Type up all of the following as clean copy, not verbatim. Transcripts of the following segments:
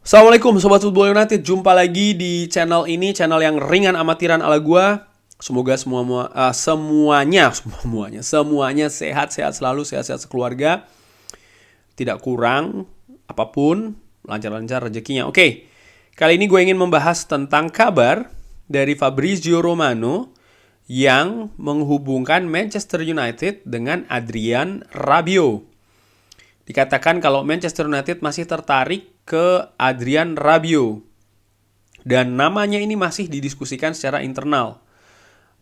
Assalamualaikum Sobat Football United, jumpa lagi di channel ini, channel yang ringan amatiran ala gua. Semoga semuanya sehat-sehat selalu, sehat-sehat sekeluarga, tidak kurang apapun, lancar-lancar rezekinya. Oke, kali ini gue ingin membahas tentang kabar dari Fabrizio Romano yang menghubungkan Manchester United dengan Adrien Rabiot. Dikatakan kalau Manchester United masih tertarik ke Adrien Rabiot. Dan namanya ini masih didiskusikan secara internal.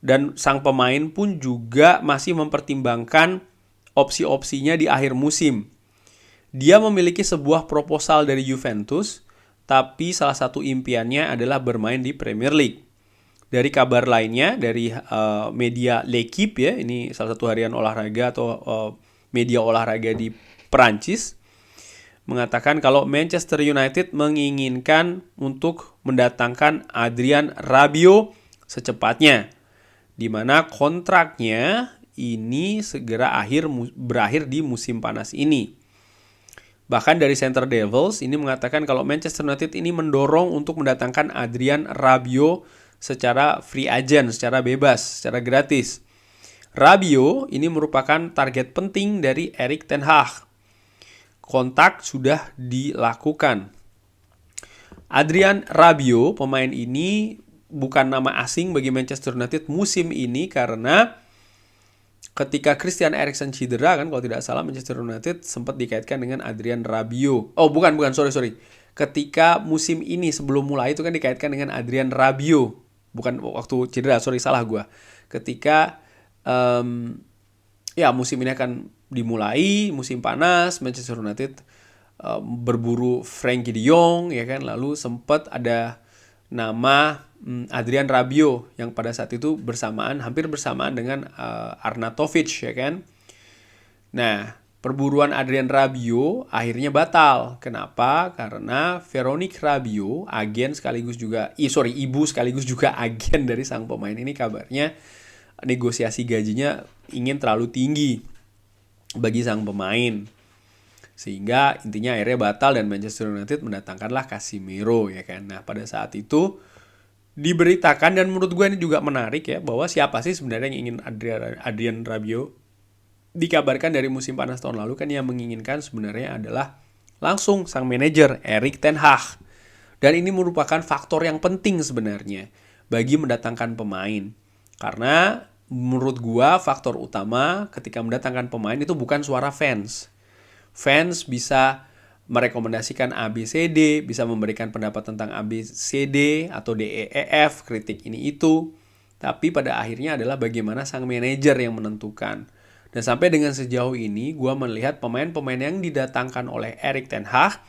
Dan sang pemain pun juga masih mempertimbangkan opsi-opsinya di akhir musim. Dia memiliki sebuah proposal dari Juventus, tapi salah satu impiannya adalah bermain di Premier League. Dari kabar lainnya, dari media L'Equipe ya, ini salah satu harian olahraga atau media olahraga di Perancis, mengatakan kalau Manchester United menginginkan untuk mendatangkan Adrien Rabiot secepatnya, di mana kontraknya ini segera berakhir di musim panas ini. Bahkan dari Center Devils ini mengatakan kalau Manchester United ini mendorong untuk mendatangkan Adrien Rabiot secara free agent, secara bebas, secara gratis. Rabiot ini merupakan target penting dari Erik ten Hag. Kontak sudah dilakukan. Adrien Rabiot, pemain ini bukan nama asing bagi Manchester United musim ini karena ketika Christian Eriksen cedera kan, kalau tidak salah Manchester United sempat dikaitkan dengan Adrien Rabiot. Oh bukan, sorry. Ketika musim ini sebelum mulai itu kan dikaitkan dengan Adrien Rabiot. Bukan waktu cedera, salah gue. Ketika musim ini akan dimulai, musim panas, Manchester United berburu Frenkie de Jong, ya kan, lalu sempat ada nama Adrien Rabiot yang pada saat itu hampir bersamaan dengan Arnautovic, ya kan. Nah, perburuan Adrien Rabiot akhirnya batal. Kenapa? Karena Véronique Rabiot, ibu sekaligus juga agen dari sang pemain ini, kabarnya negosiasi gajinya ingin terlalu tinggi bagi sang pemain, sehingga intinya akhirnya batal dan Manchester United mendatangkanlah Casemiro, ya kan. Nah, pada saat itu diberitakan, dan menurut gue ini juga menarik ya, bahwa siapa sih sebenarnya yang ingin Adrien Rabiot. Dikabarkan dari musim panas tahun lalu kan yang menginginkan sebenarnya adalah langsung sang manajer Erik ten Hag. Dan ini merupakan faktor yang penting sebenarnya bagi mendatangkan pemain. Karena menurut gua faktor utama ketika mendatangkan pemain itu bukan suara fans. Fans bisa merekomendasikan A, B, C, D, bisa memberikan pendapat tentang A, B, C, D atau D, E, F, kritik ini itu. Tapi pada akhirnya adalah bagaimana sang manajer yang menentukan. Dan sampai dengan sejauh ini gua melihat pemain-pemain yang didatangkan oleh Erik ten Hag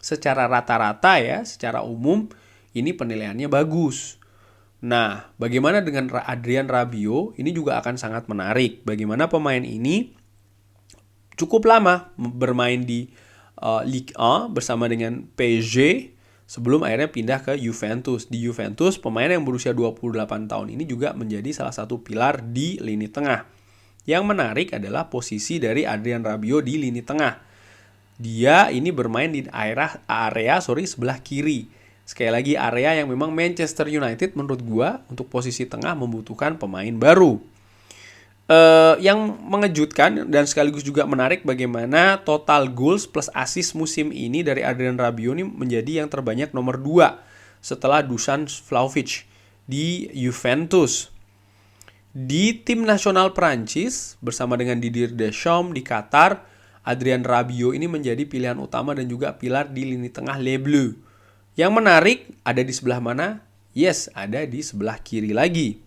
secara rata-rata ya, secara umum ini penilaiannya bagus. Nah, bagaimana dengan Adrien Rabiot? Ini juga akan sangat menarik. Bagaimana pemain ini cukup lama bermain di Ligue 1 bersama dengan PSG sebelum akhirnya pindah ke Juventus. Di Juventus, pemain yang berusia 28 tahun ini juga menjadi salah satu pilar di lini tengah. Yang menarik adalah posisi dari Adrien Rabiot di lini tengah. Dia ini bermain di area sebelah kiri. Sekali lagi, area yang memang Manchester United menurut gua untuk posisi tengah membutuhkan pemain baru. Yang mengejutkan dan sekaligus juga menarik bagaimana total goals plus assist musim ini dari Adrien Rabiot ini menjadi yang terbanyak nomor 2 setelah Dusan Vlahovic di Juventus. Di tim nasional Prancis bersama dengan Didier Deschamps di Qatar, Adrien Rabiot ini menjadi pilihan utama dan juga pilar di lini tengah Les Bleus. Yang menarik, ada di sebelah mana? Yes, ada di sebelah kiri lagi.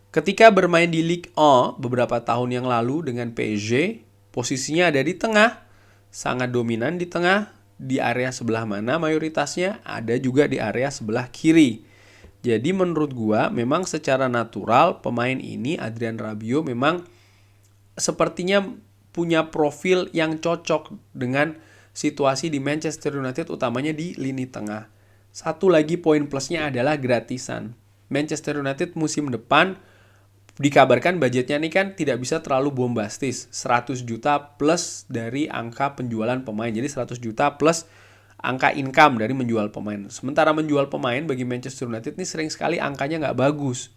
Ketika bermain di Ligue 1 beberapa tahun yang lalu dengan PSG, posisinya ada di tengah, sangat dominan di tengah. Di area sebelah mana mayoritasnya? Ada juga di area sebelah kiri. Jadi menurut gua memang secara natural pemain ini, Adrien Rabiot, memang sepertinya punya profil yang cocok dengan situasi di Manchester United, utamanya di lini tengah. Satu lagi poin plusnya adalah gratisan. Manchester United musim depan dikabarkan budgetnya ini kan tidak bisa terlalu bombastis. 100 juta plus dari angka penjualan pemain. Jadi 100 juta plus angka income dari menjual pemain. Sementara menjual pemain bagi Manchester United ini sering sekali angkanya nggak bagus.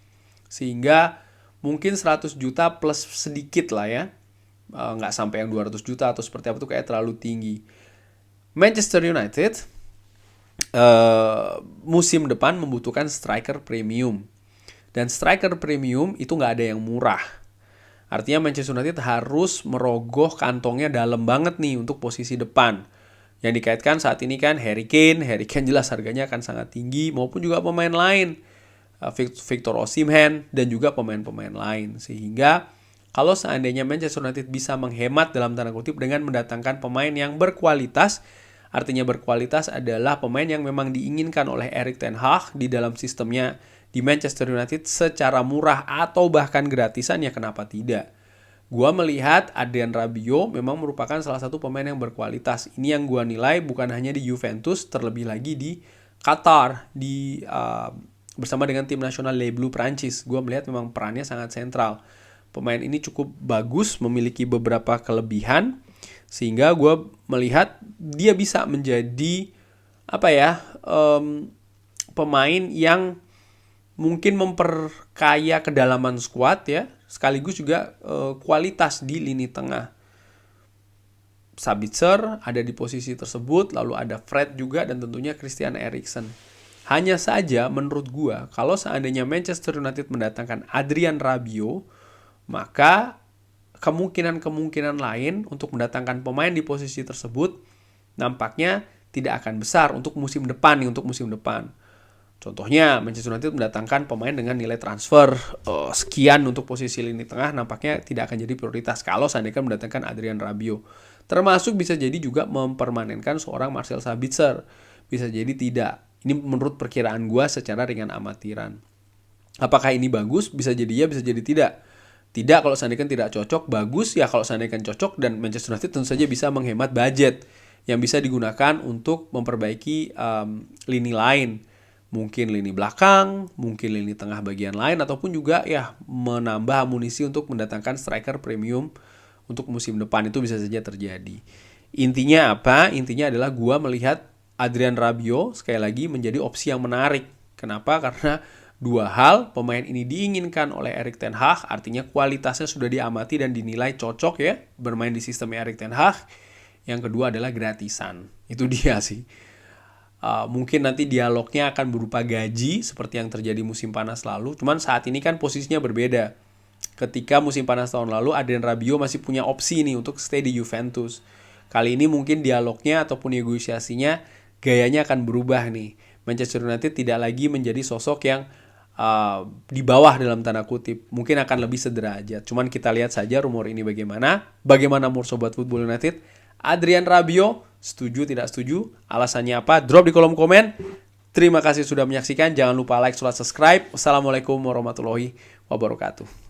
Sehingga mungkin 100 juta plus sedikit lah ya. Nggak sampai yang 200 juta atau seperti apa tuh kayak terlalu tinggi. Manchester United musim depan membutuhkan striker premium. Dan striker premium itu nggak ada yang murah. Artinya Manchester United harus merogoh kantongnya dalam banget nih untuk posisi depan. Yang dikaitkan saat ini kan Harry Kane jelas harganya akan sangat tinggi, maupun juga pemain lain, Victor Osimhen dan juga pemain-pemain lain. Sehingga kalau seandainya Manchester United bisa menghemat dalam tanda kutip dengan mendatangkan pemain yang berkualitas, artinya berkualitas adalah pemain yang memang diinginkan oleh Erik ten Hag di dalam sistemnya di Manchester United secara murah atau bahkan gratisan, ya kenapa tidak? Gua melihat Adrien Rabiot memang merupakan salah satu pemain yang berkualitas. Ini yang gua nilai bukan hanya di Juventus, terlebih lagi di Qatar, bersama dengan tim nasional Les Bleus Prancis. Gua melihat memang perannya sangat sentral. Pemain ini cukup bagus, memiliki beberapa kelebihan, sehingga gua melihat dia bisa menjadi pemain yang mungkin memperkaya kedalaman skuad ya, sekaligus juga kualitas di lini tengah. Sabitzer ada di posisi tersebut, lalu ada Fred juga, dan tentunya Christian Eriksen. Hanya saja menurut gua, kalau seandainya Manchester United mendatangkan Adrien Rabiot, maka kemungkinan lain untuk mendatangkan pemain di posisi tersebut nampaknya tidak akan besar untuk musim depan. Contohnya Manchester United mendatangkan pemain dengan nilai transfer sekian untuk posisi lini tengah, nampaknya tidak akan jadi prioritas kalau seandainya mendatangkan Adrien Rabiot. Termasuk bisa jadi juga mempermanenkan seorang Marcel Sabitzer. Bisa jadi tidak. Ini menurut perkiraan gue secara ringan amatiran. Apakah ini bagus? Bisa jadi ya, bisa jadi tidak. Tidak kalau seandainya tidak cocok. Bagus ya kalau seandainya cocok, dan Manchester United tentu saja bisa menghemat budget yang bisa digunakan untuk memperbaiki lini lain. Mungkin lini belakang, mungkin lini tengah bagian lain, ataupun juga ya menambah amunisi untuk mendatangkan striker premium untuk musim depan. Itu bisa saja terjadi. Intinya apa? Intinya adalah gua melihat Adrien Rabiot sekali lagi menjadi opsi yang menarik. Kenapa? Karena dua hal, pemain ini diinginkan oleh Erik ten Hag, artinya kualitasnya sudah diamati dan dinilai cocok ya bermain di sistem Erik ten Hag. Yang kedua adalah gratisan. Itu dia sih. Mungkin nanti dialognya akan berupa gaji seperti yang terjadi musim panas lalu. Cuman saat ini kan posisinya berbeda. Ketika musim panas tahun lalu, Adrien Rabiot masih punya opsi nih untuk stay di Juventus. Kali ini mungkin dialognya ataupun negosiasinya gayanya akan berubah nih. Manchester United tidak lagi menjadi sosok yang di bawah dalam tanda kutip. Mungkin akan lebih sederajat. Cuman kita lihat saja rumor ini bagaimana. Bagaimana menurut Sobat Football United? Adrien Rabiot, setuju tidak setuju? Alasannya apa? Drop di kolom komen. Terima kasih sudah menyaksikan. Jangan lupa like, subscribe. Wassalamualaikum warahmatullahi wabarakatuh.